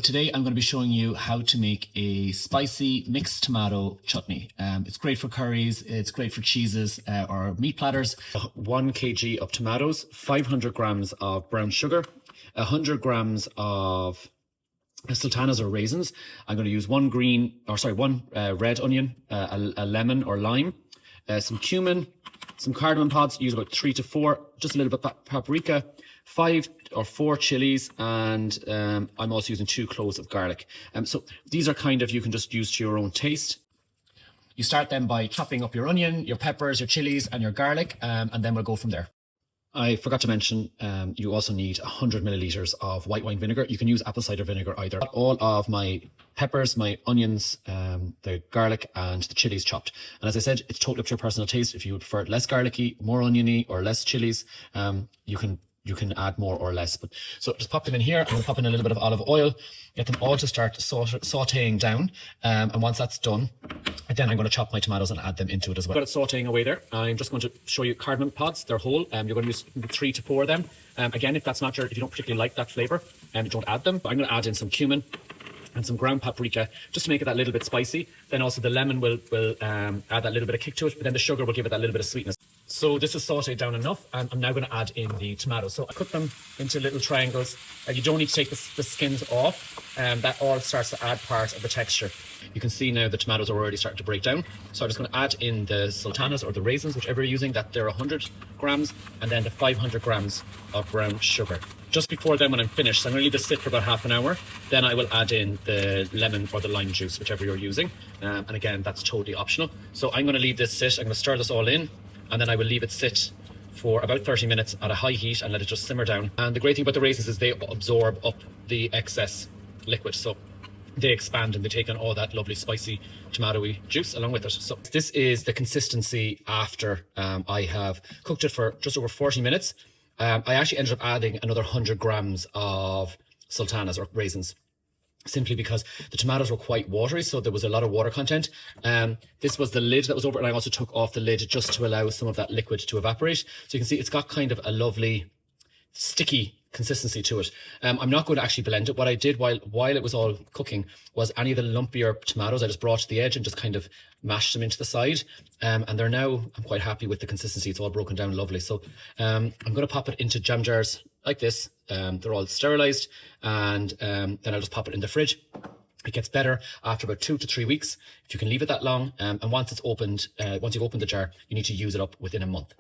Today I'm going to be showing you how to make a spicy mixed tomato chutney. It's great for curries, it's great for cheeses or meat platters. 1 kg of tomatoes, 500 grams of brown sugar, 100 grams of sultanas or raisins. I'm going to use one red onion, a lemon or lime, some cumin, some cardamom pods, use about 3 to 4, just a little bit of paprika, 5 or 4 chillies, and I'm also using 2 cloves of garlic. So these are you can just use to your own taste. You start then by chopping up your onion, your peppers, your chillies, and your garlic, and then we'll go from there. I forgot to mention, you also need 100 milliliters of white wine vinegar. You can use apple cider vinegar either. All of my peppers, my onions, the garlic and the chilies chopped. And as I said, it's totally up to your personal taste. If you would prefer it less garlicky, more oniony, or less chilies, you can add more or less. But so just pop them in here. I'm going to pop in a little bit of olive oil, get them all to start sauteing down. And once that's done, then I'm going to chop my tomatoes and add them into it as well. Got it sauteing away there. I'm just going to show you cardamom pods. They're whole. You're going to use 3 to 4 of them. Again, if you don't particularly like that flavour, don't add them. But I'm going to add in some cumin and some ground paprika just to make it that little bit spicy. Then also the lemon will add that little bit of kick to it, but then the sugar will give it that little bit of sweetness. So this is sauteed down enough, and I'm now going to add in the tomatoes. So I cut them into little triangles. You don't need to take the skins off, that all starts to add part of the texture. You can see now the tomatoes are already starting to break down. So I'm just going to add in the sultanas or the raisins, whichever you're using, that they're 100 grams, and then the 500 grams of brown sugar. Just before then, when I'm finished, I'm going to leave this sit for about half an hour. Then I will add in the lemon or the lime juice, whichever you're using. And again, that's totally optional. So I'm going to leave this sit. I'm going to stir this all in, and then I will leave it sit for about 30 minutes at a high heat and let it just simmer down. And the great thing about the raisins is they absorb up the excess liquid. So they expand and they take on all that lovely spicy tomatoey juice along with it. So this is the consistency after I have cooked it for just over 40 minutes. I actually ended up adding another 100 grams of sultanas or raisins, simply because the tomatoes were quite watery, so there was a lot of water content. This was the lid that was over, and I also took off the lid just to allow some of that liquid to evaporate. So you can see it's got kind of a lovely sticky consistency to it. I'm not going to actually blend it. What I did while it was all cooking was any of the lumpier tomatoes I just brought to the edge and just kind of mashed them into the side. And they're now, I'm quite happy with the consistency. It's all broken down lovely. So I'm going to pop it into jam jars like this. They're all sterilized, and then I'll just pop it in the fridge. It gets better after about 2 to 3 weeks if you can leave it that long. And once it's opened, once you've opened the jar, you need to use it up within a month.